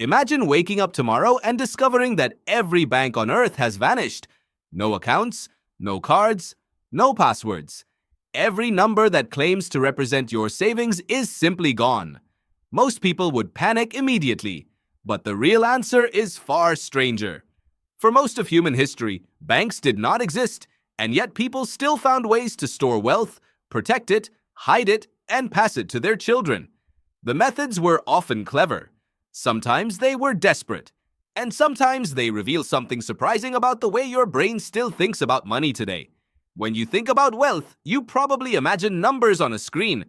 Imagine waking up tomorrow and discovering that every bank on earth has vanished. No accounts, no cards, no passwords. Every number that claims to represent your savings is simply gone. Most people would panic immediately, but the real answer is far stranger. For most of human history, banks did not exist, and yet people still found ways to store wealth, protect it, hide it, and pass it to their children. The methods were often clever. Sometimes they were desperate, and sometimes they reveal something surprising about the way your brain still thinks about money today. When you think about wealth, you probably imagine numbers on a screen.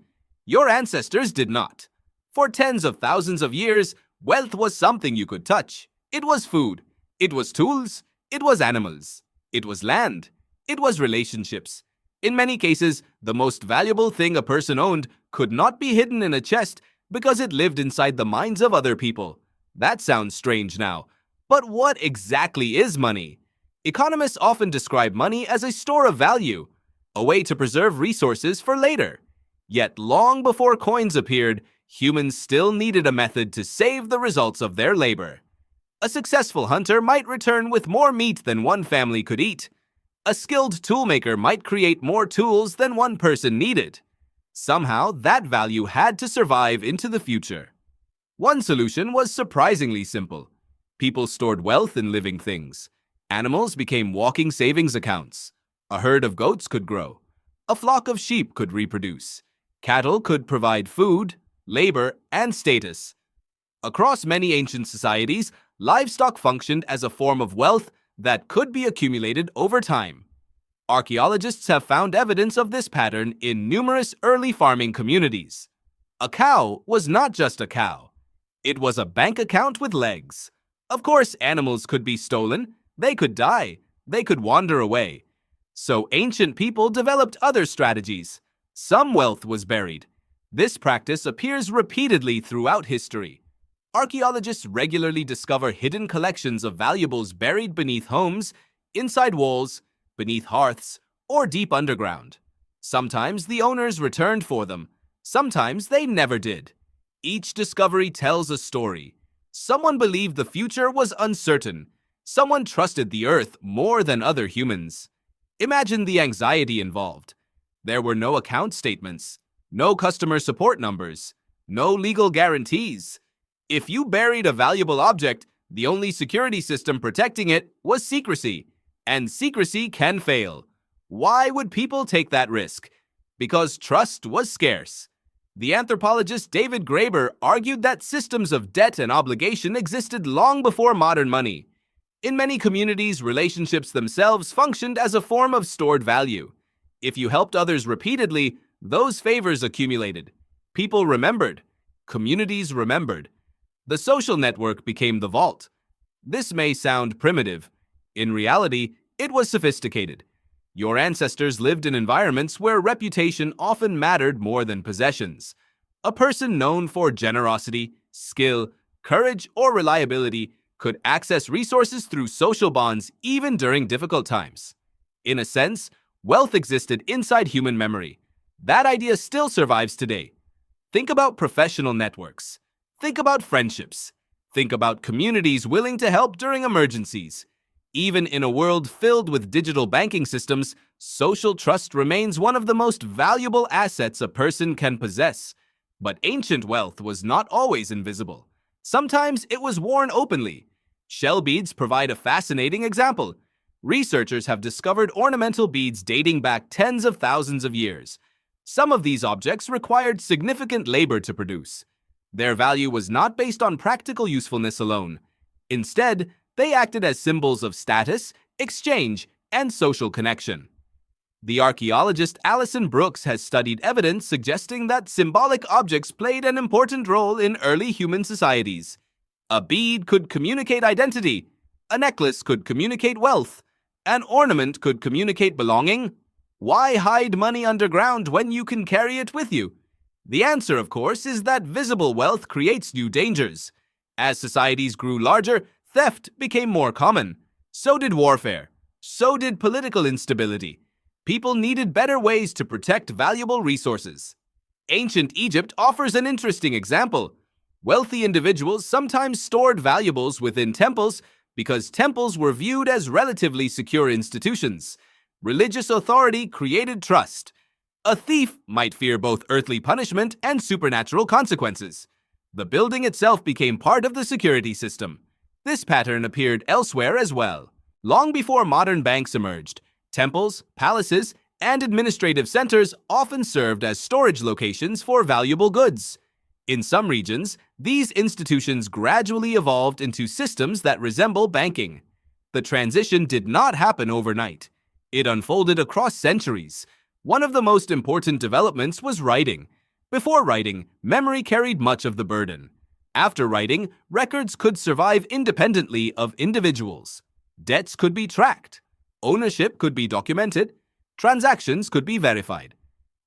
Your ancestors did not. For tens of thousands of years, wealth was something you could touch. It was food. It was tools. It was animals. It was land. It was relationships. In many cases, the most valuable thing a person owned could not be hidden in a chest because it lived inside the minds of other people. That sounds strange now. But what exactly is money? Economists often describe money as a store of value, a way to preserve resources for later. Yet long before coins appeared, humans still needed a method to save the results of their labor. A successful hunter might return with more meat than one family could eat. A skilled toolmaker might create more tools than one person needed. Somehow, that value had to survive into the future. One solution was surprisingly simple. People stored wealth in living things. Animals became walking savings accounts. A herd of goats could grow. A flock of sheep could reproduce. Cattle could provide food, labor, and status. Across many ancient societies, livestock functioned as a form of wealth that could be accumulated over time. Archaeologists have found evidence of this pattern in numerous early farming communities. A cow was not just a cow. It was a bank account with legs. Of course, animals could be stolen. They could die. They could wander away. So ancient people developed other strategies. Some wealth was buried. This practice appears repeatedly throughout history. Archaeologists regularly discover hidden collections of valuables buried beneath homes, inside walls, beneath hearths, or deep underground. Sometimes the owners returned for them. Sometimes they never did. Each discovery tells a story. Someone believed the future was uncertain. Someone trusted the earth more than other humans. Imagine the anxiety involved. There were no account statements, no customer support numbers, no legal guarantees. If you buried a valuable object, the only security system protecting it was secrecy. And secrecy can fail. Why would people take that risk? Because trust was scarce. The anthropologist David Graeber argued that systems of debt and obligation existed long before modern money. In many communities, relationships themselves functioned as a form of stored value. If you helped others repeatedly, those favors accumulated. People remembered. Communities remembered. The social network became the vault. This may sound primitive. In reality, it was sophisticated. Your ancestors lived in environments where reputation often mattered more than possessions. A person known for generosity, skill, courage, or reliability could access resources through social bonds even during difficult times. In a sense, wealth existed inside human memory. That idea still survives today. Think about professional networks. Think about friendships. Think about communities willing to help during emergencies. Even in a world filled with digital banking systems, social trust remains one of the most valuable assets a person can possess. But ancient wealth was not always invisible. Sometimes it was worn openly. Shell beads provide a fascinating example. Researchers have discovered ornamental beads dating back tens of thousands of years. Some of these objects required significant labor to produce. Their value was not based on practical usefulness alone. Instead, they acted as symbols of status, exchange, and social connection. The archaeologist Alison Brooks has studied evidence suggesting that symbolic objects played an important role in early human societies. A bead could communicate identity. A necklace could communicate wealth. An ornament could communicate belonging. Why hide money underground when you can carry it with you? The answer, of course, is that visible wealth creates new dangers. As societies grew larger, theft became more common. So did warfare. So did political instability. People needed better ways to protect valuable resources. Ancient Egypt offers an interesting example. Wealthy individuals sometimes stored valuables within temples because temples were viewed as relatively secure institutions. Religious authority created trust. A thief might fear both earthly punishment and supernatural consequences. The building itself became part of the security system. This pattern appeared elsewhere as well. Long before modern banks emerged, temples, palaces, and administrative centers often served as storage locations for valuable goods. In some regions, these institutions gradually evolved into systems that resemble banking. The transition did not happen overnight. It unfolded across centuries. One of the most important developments was writing. Before writing, memory carried much of the burden. After writing, records could survive independently of individuals. Debts could be tracked. Ownership could be documented. Transactions could be verified.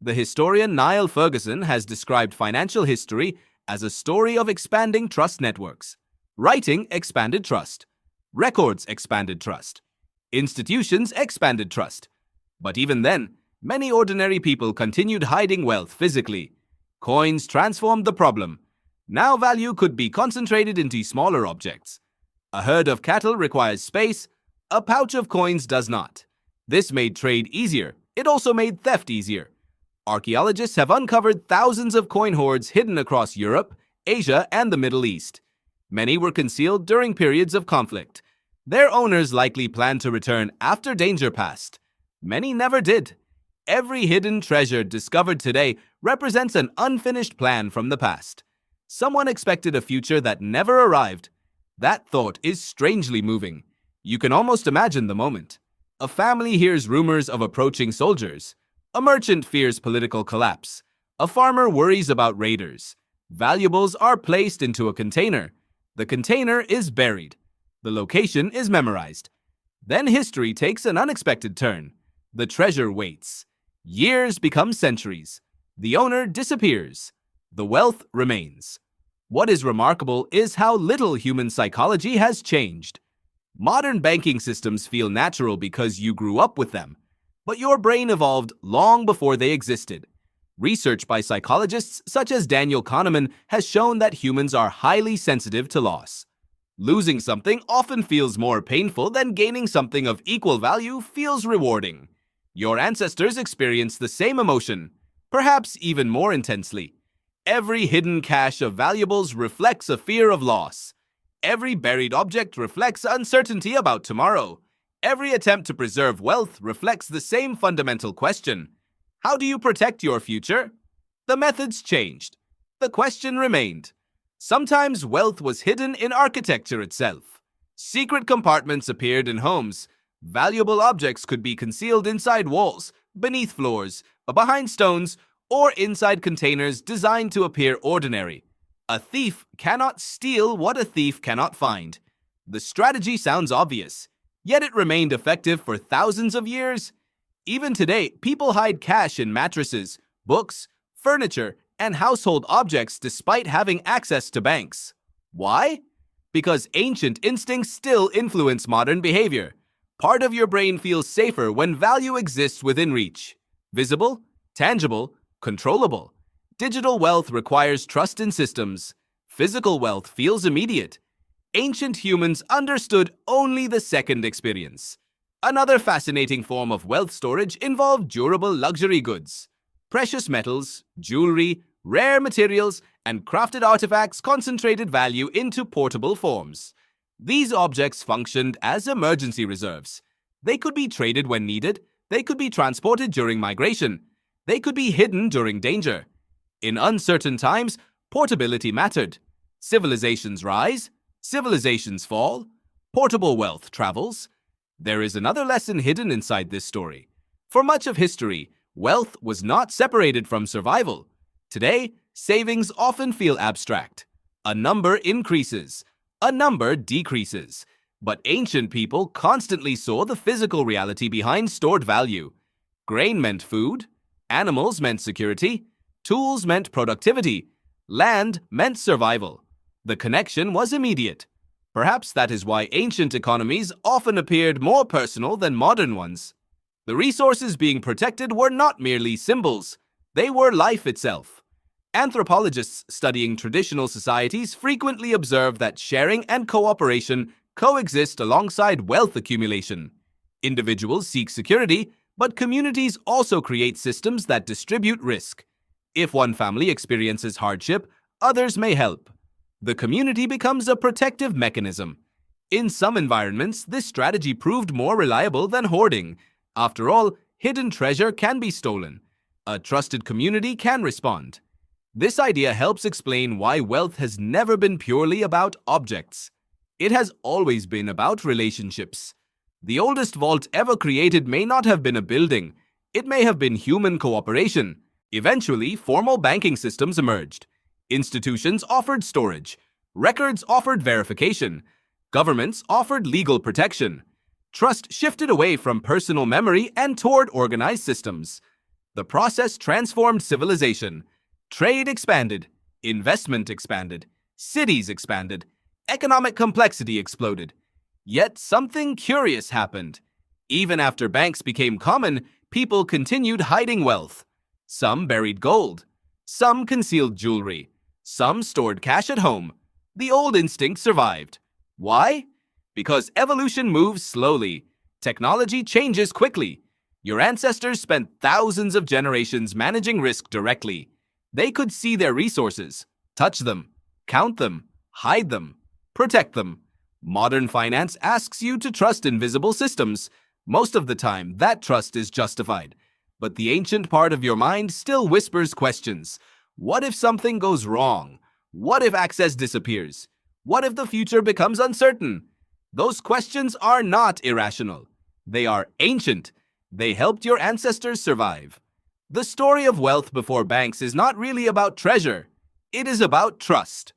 The historian Niall Ferguson has described financial history as a story of expanding trust networks. Writing expanded trust. Records expanded trust. Institutions expanded trust. But even then, many ordinary people continued hiding wealth physically. Coins transformed the problem. Now value could be concentrated into smaller objects. A herd of cattle requires space. A pouch of coins does not. This made trade easier. It also made theft easier. Archaeologists have uncovered thousands of coin hoards hidden across Europe, Asia, and the Middle East. Many were concealed during periods of conflict. Their owners likely planned to return after danger passed. Many never did. Every hidden treasure discovered today represents an unfinished plan from the past. Someone expected a future that never arrived. That thought is strangely moving. You can almost imagine the moment. A family hears rumors of approaching soldiers. A merchant fears political collapse. A farmer worries about raiders. Valuables are placed into a container. The container is buried. The location is memorized. Then history takes an unexpected turn. The treasure waits. Years become centuries. The owner disappears. The wealth remains. What is remarkable is how little human psychology has changed. Modern banking systems feel natural because you grew up with them. But your brain evolved long before they existed. Research by psychologists such as Daniel Kahneman has shown that humans are highly sensitive to loss. Losing something often feels more painful than gaining something of equal value feels rewarding. Your ancestors experienced the same emotion, perhaps even more intensely. Every hidden cache of valuables reflects a fear of loss. Every buried object reflects uncertainty about tomorrow. Every attempt to preserve wealth reflects the same fundamental question. How do you protect your future? The methods changed. The question remained. Sometimes wealth was hidden in architecture itself. Secret compartments appeared in homes. Valuable objects could be concealed inside walls, beneath floors, behind stones, or inside containers designed to appear ordinary. A thief cannot steal what a thief cannot find. The strategy sounds obvious. Yet it remained effective for thousands of years. Even today, people hide cash in mattresses, books, furniture, and household objects despite having access to banks. Why? Because ancient instincts still influence modern behavior. Part of your brain feels safer when value exists within reach. Visible, tangible, controllable. Digital wealth requires trust in systems. Physical wealth feels immediate. Ancient humans understood only the second experience. Another fascinating form of wealth storage involved durable luxury goods. Precious metals, jewelry, rare materials, and crafted artifacts concentrated value into portable forms. These objects functioned as emergency reserves. They could be traded when needed. They could be transported during migration. They could be hidden during danger. In uncertain times, portability mattered. Civilizations rise. Civilizations fall. Portable wealth travels. There is another lesson hidden inside this story. For much of history, wealth was not separated from survival. Today, savings often feel abstract. A number increases. A number decreases. But ancient people constantly saw the physical reality behind stored value. Grain meant food. Animals meant security. Tools meant productivity. Land meant survival. The connection was immediate. Perhaps that is why ancient economies often appeared more personal than modern ones. The resources being protected were not merely symbols. They were life itself. Anthropologists studying traditional societies frequently observe that sharing and cooperation coexist alongside wealth accumulation. Individuals seek security, but communities also create systems that distribute risk. If one family experiences hardship, others may help. The community becomes a protective mechanism. In some environments, this strategy proved more reliable than hoarding. After all, hidden treasure can be stolen. A trusted community can respond. This idea helps explain why wealth has never been purely about objects. It has always been about relationships. The oldest vault ever created may not have been a building. It may have been human cooperation. Eventually, formal banking systems emerged. Institutions offered storage. Records offered verification. Governments offered legal protection. Trust shifted away from personal memory and toward organized systems. The process transformed civilization. Trade expanded. Investment expanded. Cities expanded. Economic complexity exploded. Yet something curious happened. Even after banks became common, people continued hiding wealth. Some buried gold. Some concealed jewelry. Some stored cash at home. The old instinct survived. Why? Because evolution moves slowly. Technology changes quickly. Your ancestors spent thousands of generations managing risk directly. They could see their resources, touch them, count them, hide them, protect them. Modern finance asks you to trust invisible systems. Most of the time, that trust is justified. But the ancient part of your mind still whispers questions. What if something goes wrong? What if access disappears? What if the future becomes uncertain? Those questions are not irrational. They are ancient. They helped your ancestors survive. The story of wealth before banks is not really about treasure. It is about trust.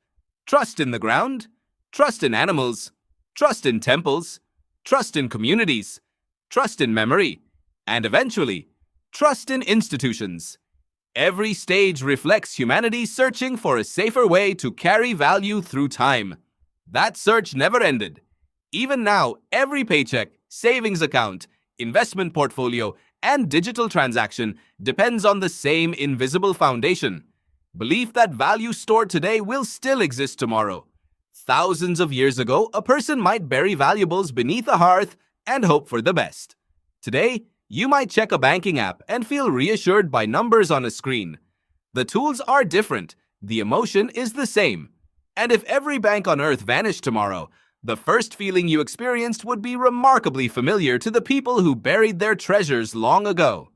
Trust in the ground, trust in animals, trust in temples, trust in communities, trust in memory, and eventually, trust in institutions. Every stage reflects humanity searching for a safer way to carry value through time. That search never ended. Even now, every paycheck, savings account, investment portfolio, and digital transaction depends on the same invisible foundation. Belief that value stored today will still exist tomorrow. Thousands of years ago, a person might bury valuables beneath a hearth and hope for the best. Today, you might check a banking app and feel reassured by numbers on a screen. The tools are different. The emotion is the same. And if every bank on earth vanished tomorrow, the first feeling you experienced would be remarkably familiar to the people who buried their treasures long ago.